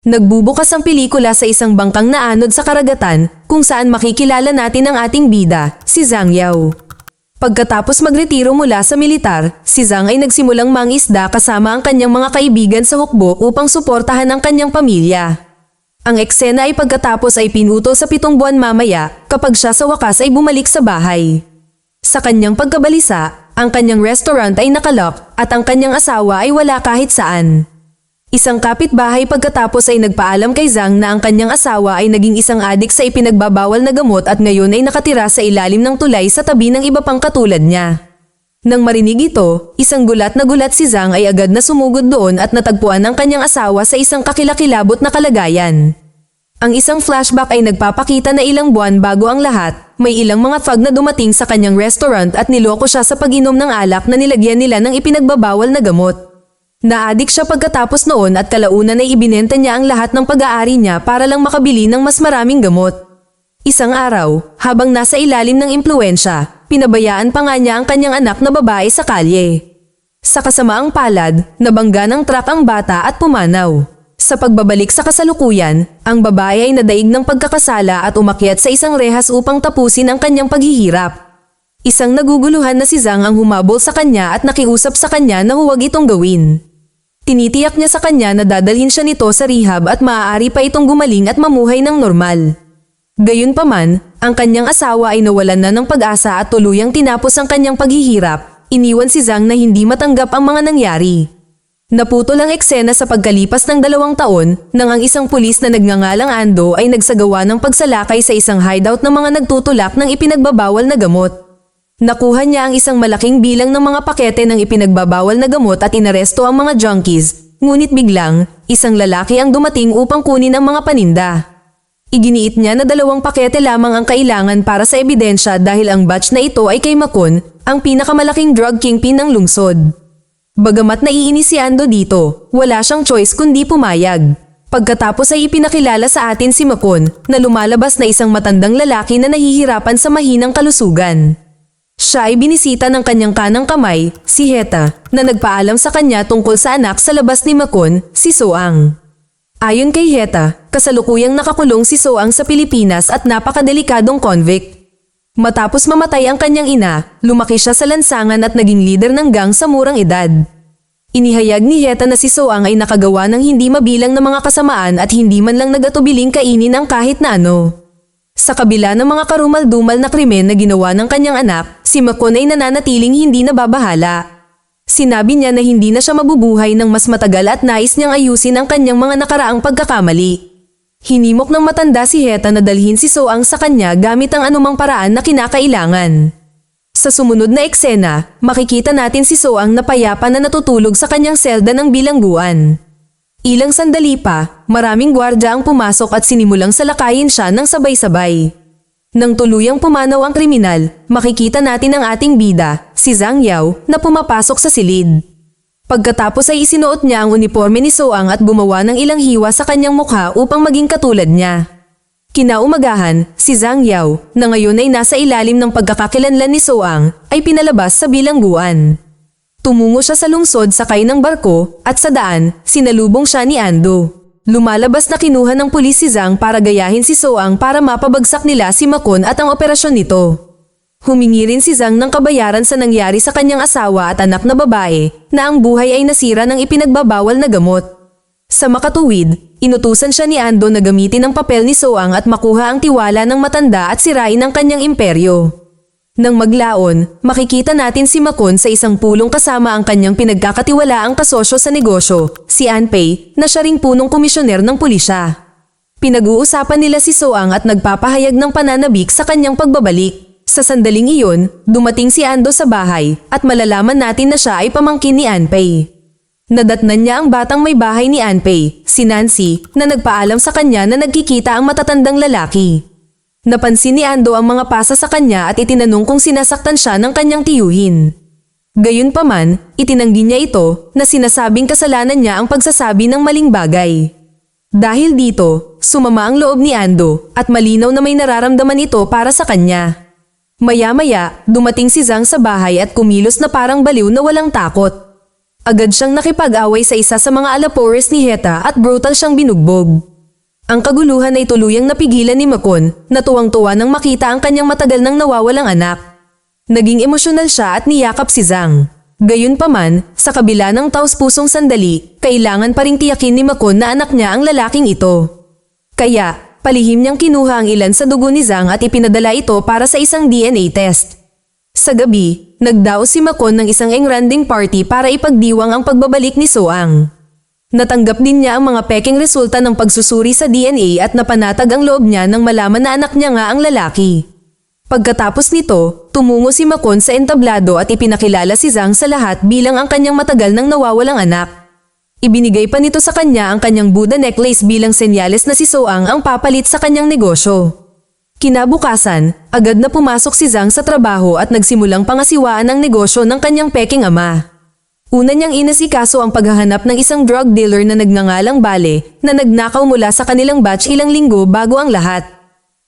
Nagbubukas ang pelikula sa isang bangkang naanod sa karagatan kung saan makikilala natin ang ating bida, si Zhang Yao. Pagkatapos magretiro mula sa militar, si Zhang ay nagsimulang mangisda kasama ang kanyang mga kaibigan sa hukbo upang suportahan ang kanyang pamilya. Ang eksena ay pagkatapos ay pinuto sa 7 buwan mamaya kapag siya sa wakas ay bumalik sa bahay. Sa kanyang pagkabalisa, ang kanyang restaurant ay nakalock at ang kanyang asawa ay wala kahit saan. Isang kapitbahay pagkatapos ay nagpaalam kay Zhang na ang kanyang asawa ay naging isang adik sa ipinagbabawal na gamot at ngayon ay nakatira sa ilalim ng tulay sa tabi ng iba pang katulad niya. Nang marinig ito, isang gulat na gulat si Zhang ay agad na sumugod doon at natagpuan ang kanyang asawa sa isang kakilakilabot na kalagayan. Ang isang flashback ay nagpapakita na ilang buwan bago ang lahat, may ilang mga thug na dumating sa kanyang restaurant at niloko siya sa pag-inom ng alak na nilagyan nila ng ipinagbabawal na gamot. Naadik siya pagkatapos noon at kalaunan ay ibinenta niya ang lahat ng pag-aari niya para lang makabili ng mas maraming gamot. Isang araw, habang nasa ilalim ng impluwensya, pinabayaan pa nga niya ang kanyang anak na babae sa kalye. Sa kasamaang palad, nabangga ng truck ang bata at pumanaw. Sa pagbabalik sa kasalukuyan, ang babae ay nadaig ng pagkakasala at umakyat sa isang rehas upang tapusin ang kanyang paghihirap. Isang naguguluhan na si Zhang ang humabol sa kanya at nakiusap sa kanya na huwag itong gawin. Tinitiyak niya sa kanya na dadalhin siya nito sa rehab at maaari pa itong gumaling at mamuhay ng normal. Gayunpaman, ang kanyang asawa ay nawalan na ng pag-asa at tuluyang tinapos ang kanyang paghihirap. Iniwan si Zhang na hindi matanggap ang mga nangyari. Naputol ang eksena sa pagkalipas ng 2 taon nang ang isang pulis na nagngangalang Ando ay nagsagawa ng pagsalakay sa isang hideout ng mga nagtutulak ng ipinagbabawal na gamot. Nakuha niya ang isang malaking bilang ng mga pakete ng ipinagbabawal na gamot at inaresto ang mga junkies, ngunit biglang, isang lalaki ang dumating upang kunin ang mga paninda. Iginiit niya na 2 pakete lamang ang kailangan para sa ebidensya dahil ang batch na ito ay kay Makon, ang pinakamalaking drug kingpin ng lungsod. Bagamat naiinis si Ando dito, wala siyang choice kundi pumayag. Pagkatapos ay ipinakilala sa atin si Makon na lumalabas na isang matandang lalaki na nahihirapan sa mahinang kalusugan. Siya ay binisita ng kanyang kanang kamay, si Heta, na nagpaalam sa kanya tungkol sa anak sa labas ni Makon, si Soang. Ayon kay Heta, kasalukuyang nakakulong si Soang sa Pilipinas at napakadelikadong convict. Matapos mamatay ang kanyang ina, lumaki siya sa lansangan at naging leader ng gang sa murang edad. Inihayag ni Heta na si Soang ay nakagawa ng hindi mabilang na mga kasamaan at hindi man lang nagatubiling kainin ang kahit na ano. Sa kabila ng mga karumal-dumal na krimen na ginawa ng kanyang anak, si Makon ay nananatiling hindi nababahala. Sinabi niya na hindi na siya mabubuhay ng mas matagal at nais niyang ayusin ang kanyang mga nakaraang pagkakamali. Hinimok ng matanda si Heta na dalhin si Soang sa kanya gamit ang anumang paraan na kinakailangan. Sa sumunod na eksena, makikita natin si Soang na payapa na natutulog sa kanyang selda ng bilangguan. Ilang sandali pa, maraming gwardya ang pumasok at sinimulang salakayin siya ng sabay-sabay. Nang tuluyang pumanaw ang kriminal, makikita natin ang ating bida, si Zhang Yao, na pumapasok sa silid. Pagkatapos ay isinuot niya ang uniforme ni Soang at gumawa ng ilang hiwa sa kanyang mukha upang maging katulad niya. Kinaumagahan, si Zhang Yao, na ngayon ay nasa ilalim ng pagkakakilanlan ni Soang, ay pinalabas sa bilangguan. Tumungo siya sa lungsod sakay ng barko at sa daan, sinalubong siya ni Ando. Lumalabas na kinuha ng pulis si Zhang para gayahin si Soang para mapabagsak nila si Makon at ang operasyon nito. Humingi rin si Zhang ng kabayaran sa nangyari sa kanyang asawa at anak na babae na ang buhay ay nasira ng ipinagbabawal na gamot. Sa makatuwid, inutusan siya ni Ando na gamitin ang papel ni Soang at makuha ang tiwala ng matanda at sirain ang kanyang imperyo. Nang maglaon, makikita natin si Makon sa isang pulong kasama ang kanyang pinagkakatiwalaang kasosyo sa negosyo, si Anpei, na siya ring punong komisyoner ng pulisya. Pinag-uusapan nila si Soang at nagpapahayag ng pananabik sa kanyang pagbabalik. Sa sandaling iyon, dumating si Ando sa bahay at malalaman natin na siya ay pamangkin ni Anpei. Nadatnan niya ang batang may bahay ni Anpei, si Nancy, na nagpaalam sa kanya na nagkikita ang matatandang lalaki. Napansin ni Ando ang mga pasa sa kanya at itinanong kung sinasaktan siya ng kanyang tiyuhin. Gayunpaman, itinanggi niya ito na sinasabing kasalanan niya ang pagsasabi ng maling bagay. Dahil dito, sumama ang loob ni Ando at malinaw na may nararamdaman ito para sa kanya. Maya-maya, dumating si Zhang sa bahay at kumilos na parang baliw na walang takot. Agad siyang nakipag-away sa isa sa mga alapores ni Heta at brutal siyang binugbog. Ang kaguluhan ay tuluyang napigilan ni Makon na tuwang-tuwa nang makita ang kanyang matagal nang nawawalang anak. Naging emosyonal siya at niyakap si Zhang. Gayunpaman, sa kabila ng taos-pusong sandali, kailangan pa ring tiyakin ni Makon na anak niya ang lalaking ito. Kaya, palihim niyang kinuha ang ilan sa dugo ni Zhang at ipinadala ito para sa isang DNA test. Sa gabi, nagdaos si Makon ng isang engranding party para ipagdiwang ang pagbabalik ni Soang. Natanggap din niya ang mga peking resulta ng pagsusuri sa DNA at napanatag ang loob niya nang malaman na anak niya nga ang lalaki. Pagkatapos nito, tumungo si Makon sa entablado at ipinakilala si Zhang sa lahat bilang ang kanyang matagal nang nawawalang anak. Ibinigay pa nito sa kanya ang kanyang Buddha necklace bilang senyales na si Soang ang papalit sa kanyang negosyo. Kinabukasan, agad na pumasok si Zhang sa trabaho at nagsimulang pangasiwaan ang negosyo ng kanyang peking ama. Una niyang inasikaso ang paghahanap ng isang drug dealer na nagngangalang Bale na nagnakaw mula sa kanilang batch ilang linggo bago ang lahat.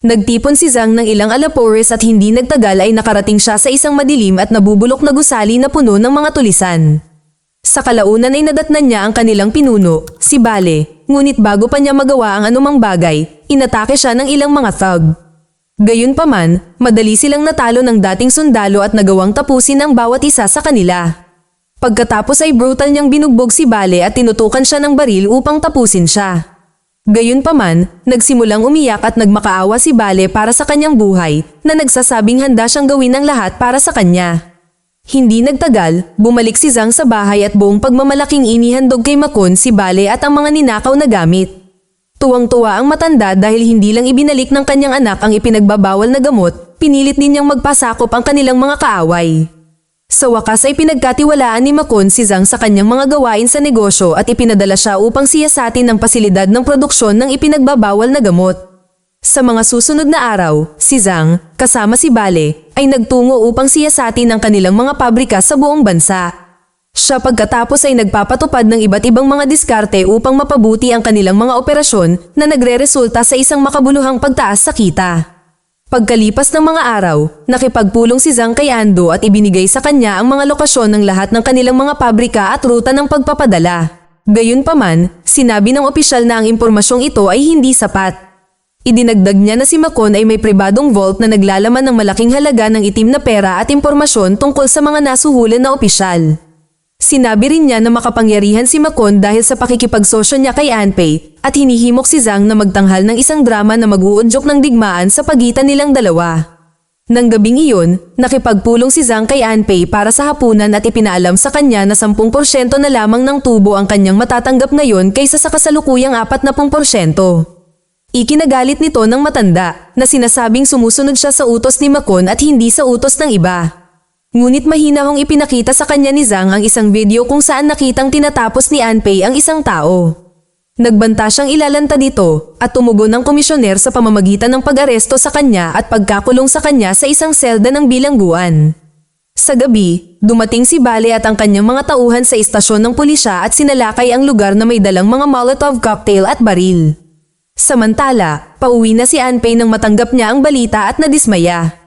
Nagtipon si Zhang ng ilang alapores at hindi nagtagal ay nakarating siya sa isang madilim at nabubulok na gusali na puno ng mga tulisan. Sa kalaunan ay nadatnan niya ang kanilang pinuno, si Bale, ngunit bago pa niya magawa ang anumang bagay, inatake siya ng ilang mga thug. Gayunpaman, madali silang natalo ng dating sundalo at nagawang tapusin ang bawat isa sa kanila. Pagkatapos ay brutal niyang binugbog si Bale at tinutukan siya ng baril upang tapusin siya. Gayunpaman, nagsimulang umiyak at nagmakaawa si Bale para sa kanyang buhay na nagsasabing handa siyang gawin ang lahat para sa kanya. Hindi nagtagal, bumalik si Zhang sa bahay at buong pagmamalaking inihandog kay Makon si Bale at ang mga ninakaw na gamit. Tuwang-tuwa ang matanda dahil hindi lang ibinalik ng kanyang anak ang ipinagbabawal na gamot, pinilit din niyang magpasakop ang kanilang mga kaaway. Sa wakas ay pinagkatiwalaan ni Makon si Zhang sa kanyang mga gawain sa negosyo at ipinadala siya upang siyasatin ang pasilidad ng produksyon ng ipinagbabawal na gamot. Sa mga susunod na araw, si Zhang, kasama si Bale, ay nagtungo upang siyasatin ang kanilang mga pabrika sa buong bansa. Siya pagkatapos ay nagpapatupad ng iba't ibang mga diskarte upang mapabuti ang kanilang mga operasyon na nagreresulta sa isang makabuluhang pagtaas sa kita. Pagkalipas ng mga araw, nakipagpulong si Zhang kay Ando at ibinigay sa kanya ang mga lokasyon ng lahat ng kanilang mga pabrika at ruta ng pagpapadala. Gayunpaman, sinabi ng opisyal na ang impormasyong ito ay hindi sapat. Idinagdag niya na si Makon ay may pribadong vault na naglalaman ng malaking halaga ng itim na pera at impormasyon tungkol sa mga nasuhulan na opisyal. Sinabi rin niya na makapangyarihan si Makon dahil sa pakikipagsosyo niya kay Anpei at hinihimok si Zhang na magtanghal ng isang drama na mag-uudyok ng digmaan sa pagitan nilang dalawa. Nang gabing iyon, nakipagpulong si Zhang kay Anpei para sa hapunan at ipinaalam sa kanya na 10% na lamang ng tubo ang kanyang matatanggap ngayon kaysa sa kasalukuyang 40%. Ikinagalit nito ng matanda na sinasabing sumusunod siya sa utos ni Makon at hindi sa utos ng iba. Ngunit mahina hong ipinakita sa kanya ni Zhang ang isang video kung saan nakitang tinatapos ni Anpei ang isang tao. Nagbanta siyang ilalanta dito at tumugon ng komisyoner sa pamamagitan ng pag-aresto sa kanya at pagkakulong sa kanya sa isang selda ng bilangguan. Sa gabi, dumating si Bale at ang kanyang mga tauhan sa istasyon ng pulisya at sinalakay ang lugar na may dalang mga Molotov cocktail at baril. Samantala, pauwi na si Anpei nang matanggap niya ang balita at nadismaya.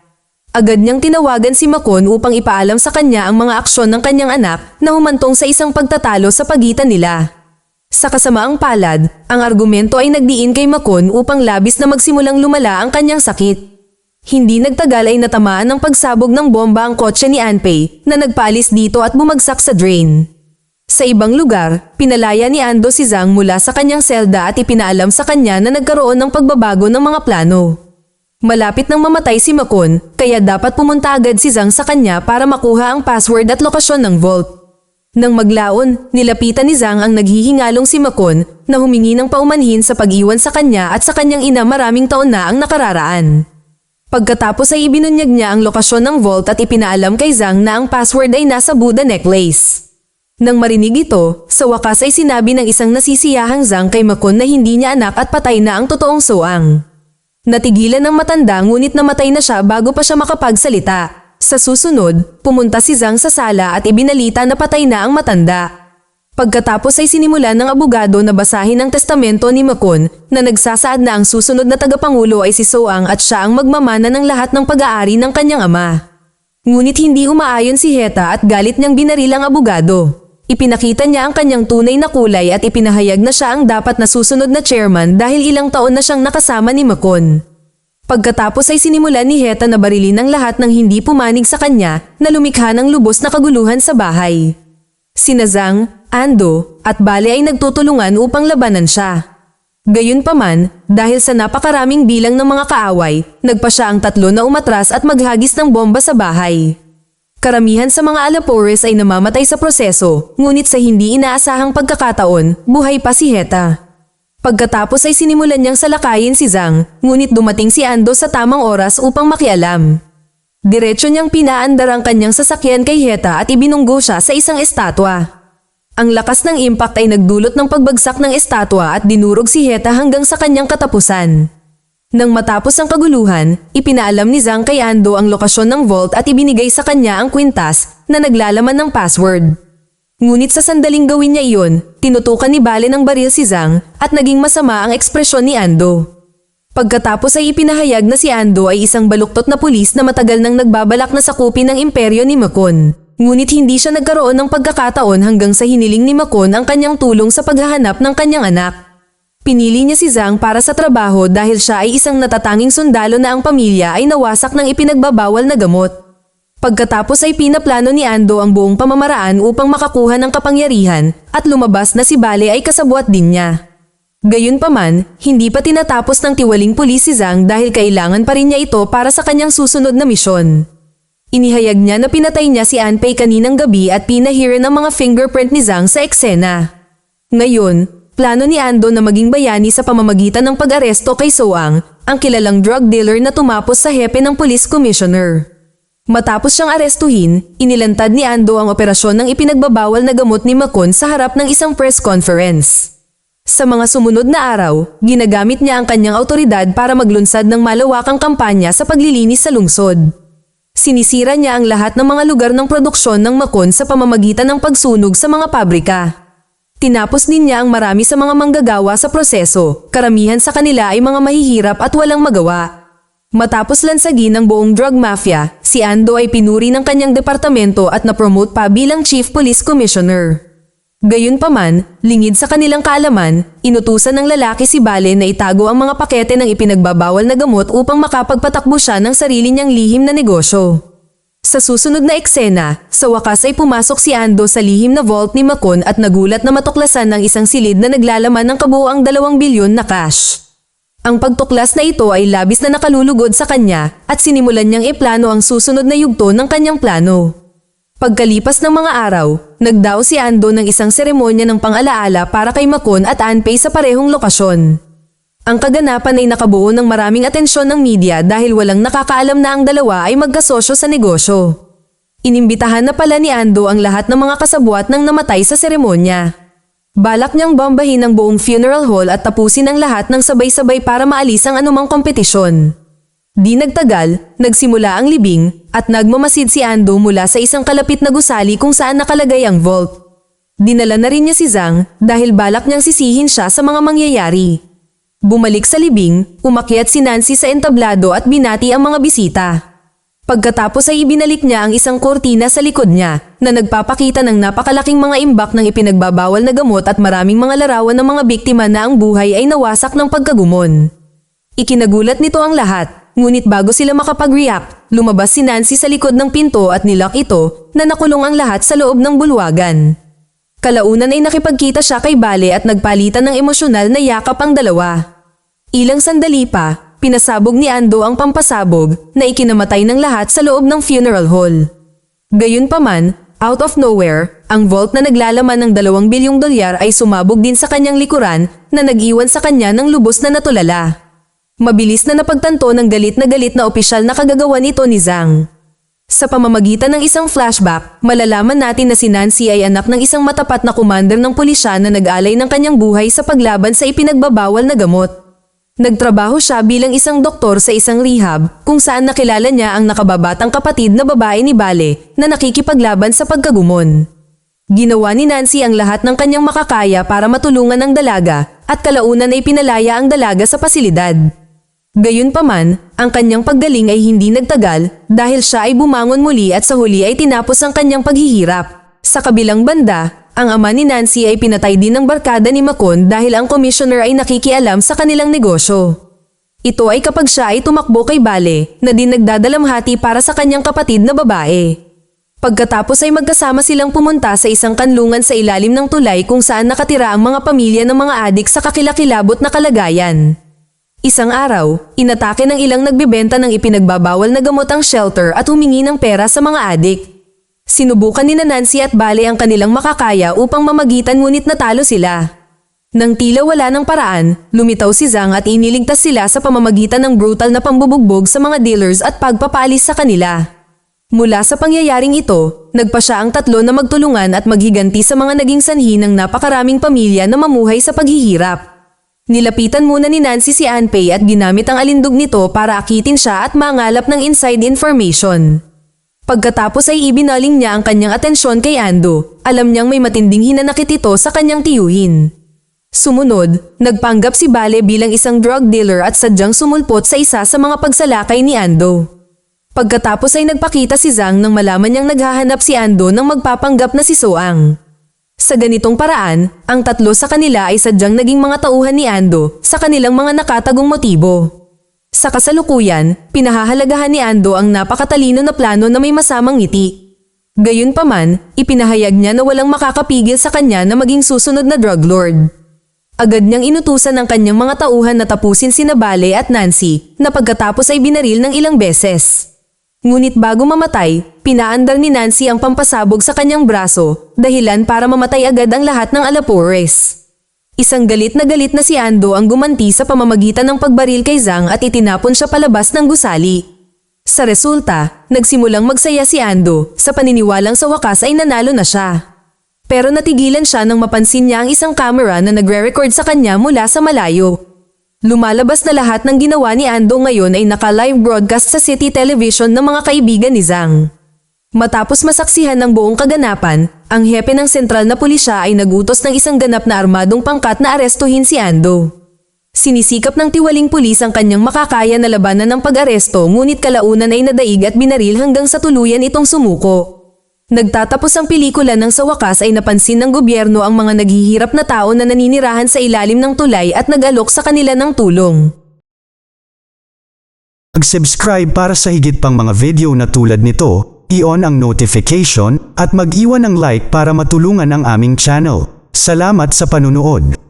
Agad niyang tinawagan si Makon upang ipaalam sa kanya ang mga aksyon ng kanyang anak na humantong sa isang pagtatalo sa pagitan nila. Sa kasamaang palad, ang argumento ay nagdiin kay Makon upang labis na magsimulang lumala ang kanyang sakit. Hindi nagtagal ay natamaan ng pagsabog ng bomba ang kotse ni Anpei na nagpaalis dito at bumagsak sa drain. Sa ibang lugar, pinalaya ni Ando si Zhang mula sa kanyang selda at ipinaalam sa kanya na nagkaroon ng pagbabago ng mga plano. Malapit nang mamatay si Makon, kaya dapat pumunta agad si Zhang sa kanya para makuha ang password at lokasyon ng vault. Nang maglaon, nilapitan ni Zhang ang naghihingalong si Makon na humingi ng paumanhin sa pag-iwan sa kanya at sa kanyang ina maraming taon na ang nakararaan. Pagkatapos ay ibinunyag niya ang lokasyon ng vault at ipinaalam kay Zhang na ang password ay nasa Buddha necklace. Nang marinig ito, sa wakas ay sinabi ng isang nasisiyahang Zhang kay Makon na hindi niya anak at patay na ang totoong Soang. Natigilan ng matanda ngunit namatay na siya bago pa siya makapagsalita. Sa susunod, pumunta si Zhang sa sala at ibinalita na patay na ang matanda. Pagkatapos ay sinimulan ng abogado na basahin ang testamento ni Makon na nagsasaad na ang susunod na tagapangulo ay si Soang at siya ang magmamana ng lahat ng pag-aari ng kanyang ama. Ngunit hindi umaayon si Heta at galit niyang binaril ang abogado. Ipinakita niya ang kanyang tunay na kulay at ipinahayag na siya ang dapat na susunod na chairman dahil ilang taon na siyang nakasama ni Makon. Pagkatapos ay sinimulan ni Heta na barilin ang lahat ng hindi pumanig sa kanya na lumikha ng lubos na kaguluhan sa bahay. Sina Zhang, Ando, at Bale ay nagtutulungan upang labanan siya. Gayunpaman, dahil sa napakaraming bilang ng mga kaaway, nagpa siya ang tatlo na umatras at maghagis ng bomba sa bahay. Karamihan sa mga Alapores ay namamatay sa proseso, ngunit sa hindi inaasahang pagkakataon, buhay pa si Heta. Pagkatapos ay sinimulan niyang salakayin si Zhang, ngunit dumating si Ando sa tamang oras upang makialam. Diretso niyang pinaandar ang kanyang sasakyan kay Heta at ibinunggo siya sa isang estatwa. Ang lakas ng impact ay nagdulot ng pagbagsak ng estatwa at dinurog si Heta hanggang sa kanyang katapusan. Nang matapos ang kaguluhan, ipinaalam ni Zhang kay Ando ang lokasyon ng vault at ibinigay sa kanya ang kwintas na naglalaman ng password. Ngunit sa sandaling gawin niya iyon, tinutukan ni Bale ng baril si Zhang at naging masama ang ekspresyon ni Ando. Pagkatapos ay ipinahayag na si Ando ay isang baluktot na pulis na matagal nang nagbabalak na sakupin ang imperyo ni Makon. Ngunit hindi siya nagkaroon ng pagkakataon hanggang sa hiniling ni Makon ang kanyang tulong sa paghahanap ng kanyang anak. Pinili niya si Zhang para sa trabaho dahil siya ay isang natatanging sundalo na ang pamilya ay nawasak ng ipinagbabawal na gamot. Pagkatapos ay pinaplano ni Ando ang buong pamamaraan upang makakuha ng kapangyarihan at lumabas na si Bale ay kasabwat din niya. Gayunpaman, hindi pa tinatapos ng tiwaling pulis si Zhang dahil kailangan pa rin niya ito para sa kanyang susunod na misyon. Inihayag niya na pinatay niya si Anpei kaninang gabi at pinahiran ang mga fingerprint ni Zhang sa eksena. Ngayon, plano ni Ando na maging bayani sa pamamagitan ng pag-aresto kay Soang, ang kilalang drug dealer na tumapos sa hepe ng police commissioner. Matapos siyang arestuhin, inilantad ni Ando ang operasyon ng ipinagbabawal na gamot ni Makon sa harap ng isang press conference. Sa mga sumunod na araw, ginagamit niya ang kanyang autoridad para maglunsad ng malawakang kampanya sa paglilinis sa lungsod. Sinisira niya ang lahat ng mga lugar ng produksyon ng Makon sa pamamagitan ng pagsunog sa mga pabrika. Tinapos din niya ang marami sa mga manggagawa sa proseso, karamihan sa kanila ay mga mahihirap at walang magawa. Matapos lansagin ang buong drug mafia, si Ando ay pinuri ng kanyang departamento at napromote pa bilang Chief Police Commissioner. Gayunpaman, lingid sa kanilang kaalaman, inutusan ng lalaki si Bale na itago ang mga pakete ng ipinagbabawal na gamot upang makapagpatakbo siya ng sarili niyang lihim na negosyo. Sa susunod na eksena, sa wakas ay pumasok si Ando sa lihim na vault ni Makon at nagulat na matuklasan ng isang silid na naglalaman ng kabuuang 2 bilyon na cash. Ang pagtuklas na ito ay labis na nakalulugod sa kanya at sinimulan niyang iplano ang susunod na yugto ng kanyang plano. Pagkalipas ng mga araw, nagdao si Ando ng isang seremonya ng pang-alaala para kay Makon at Anpei sa parehong lokasyon. Ang kaganapan ay nakabuo ng maraming atensyon ng media dahil walang nakakaalam na ang dalawa ay magkasosyo sa negosyo. Inimbitahan na pala ni Ando ang lahat ng mga kasabwat ng namatay sa seremonya. Balak niyang bombahin ang buong funeral hall at tapusin ang lahat ng sabay-sabay para maalis ang anumang kompetisyon. Di nagtagal, nagsimula ang libing at nagmamasid si Ando mula sa isang kalapit na gusali kung saan nakalagay ang vault. Dinala na rin niya si Zhang dahil balak niyang sisihin siya sa mga mangyayari. Bumalik sa libing, umakyat si Nancy sa entablado at binati ang mga bisita. Pagkatapos ay ibinalik niya ang isang kortina sa likod niya na nagpapakita ng napakalaking mga imbak ng ipinagbabawal na gamot at maraming mga larawan ng mga biktima na ang buhay ay nawasak ng pagkagumon. Ikinagulat nito ang lahat, ngunit bago sila makapag-react, lumabas si Nancy sa likod ng pinto at nilock ito na nakulong ang lahat sa loob ng bulwagan. Kalaunan ay nakipagkita siya kay Bale at nagpalitan ng emosyonal na yakap ang dalawa. Ilang sandali pa, pinasabog ni Ando ang pampasabog na ikinamatay ng lahat sa loob ng funeral hall. Gayunpaman, out of nowhere, ang vault na naglalaman ng 2 bilyong dolyar ay sumabog din sa kanyang likuran na nag-iwan sa kanya ng lubos na natulala. Mabilis na napagtanto ng galit na opisyal na kagagawa nito ni Zhang. Sa pamamagitan ng isang flashback, malalaman natin na si Nancy ay anak ng isang matapat na commander ng pulisya na nag-alay ng kanyang buhay sa paglaban sa ipinagbabawal na gamot. Nagtrabaho siya bilang isang doktor sa isang rehab kung saan nakilala niya ang nakababatang kapatid na babae ni Bale na nakikipaglaban sa pagkagumon. Ginawa ni Nancy ang lahat ng kanyang makakaya para matulungan ang dalaga at kalaunan ay pinalaya ang dalaga sa pasilidad. Gayunpaman, ang kanyang paggaling ay hindi nagtagal dahil siya ay bumangon muli at sa huli ay tinapos ang kanyang paghihirap. Sa kabilang banda, Ang ama ni Nancy ay pinatay din ng barkada ni Macon dahil ang commissioner ay nakikialam sa kanilang negosyo. Ito ay kapag siya ay tumakbo kay Bale na din nagdadalamhati para sa kanyang kapatid na babae. Pagkatapos ay magkasama silang pumunta sa isang kanlungan sa ilalim ng tulay kung saan nakatira ang mga pamilya ng mga adik sa kakilakilabot na kalagayan. Isang araw, inatake ng ilang nagbebenta ng ipinagbabawal na gamot ang shelter at humingi ng pera sa mga adik. Sinubukan ni Nancy at Bale ang kanilang makakaya upang mamagitan ngunit natalo sila. Nang tila wala ng paraan, lumitaw si Zhang at iniligtas sila sa pamamagitan ng brutal na pambubugbog sa mga dealers at pagpapaalis sa kanila. Mula sa pangyayaring ito, nagpa siya ang tatlo na magtulungan at maghiganti sa mga naging sanhi ng napakaraming pamilya na mamuhay sa paghihirap. Nilapitan muna ni Nancy si Anpei at ginamit ang alindog nito para akitin siya at mangalap ng inside information. Pagkatapos ay ibinaling niya ang kanyang atensyon kay Ando. Alam niyang may matinding hinanakit ito sa kanyang tiyuhin. Sumunod, nagpanggap si Bale bilang isang drug dealer at sadyang sumulpot sa isa sa mga pagsalakay ni Ando. Pagkatapos ay nagpakita si Zhang nang malaman niyang naghahanap si Ando nang magpapanggap na si Soang. Sa ganitong paraan, ang tatlo sa kanila ay sadyang naging mga tauhan ni Ando sa kanilang mga nakatagong motibo. Sa kasalukuyan, pinahahalagahan ni Ando ang napakatalino na plano na may masamang ngiti. Gayunpaman, ipinahayag niya na walang makakapigil sa kanya na maging susunod na drug lord. Agad niyang inutusan ang kanyang mga tauhan na tapusin sina Bale at Nancy na pagkatapos ay binaril ng ilang beses. Ngunit bago mamatay, pinaandar ni Nancy ang pampasabog sa kanyang braso, dahilan para mamatay agad ang lahat ng Alapores. Isang galit na si Ando ang gumanti sa pamamagitan ng pagbaril kay Zhang at itinapon siya palabas ng gusali. Sa resulta, nagsimulang magsaya si Ando sa paniniwalang sa wakas ay nanalo na siya. Pero natigilan siya nang mapansin niya ang isang camera na nagre-record sa kanya mula sa malayo. Lumalabas na lahat ng ginawa ni Ando ngayon ay naka-live broadcast sa city television ng mga kaibigan ni Zhang. Matapos masaksihan ng buong kaganapan, ang hepe ng sentral na pulisya ay nagutos ng isang ganap na armadong pangkat na arestuhin si Ando. Sinisikap ng tiwaling pulis ang kanyang makakaya na labanan ng pag-aresto ngunit kalaunan ay nadaig at binaril hanggang sa tuluyan itong sumuko. Nagtatapos ang pelikula nang sa wakas ay napansin ng gobyerno ang mga naghihirap na tao na naninirahan sa ilalim ng tulay at nag-alok sa kanila ng tulong. Mag-subscribe para sa higit pang mga video na tulad nito, i-on ang notification at mag-iwan ng like para matulungan ang aming channel. Salamat sa panunood.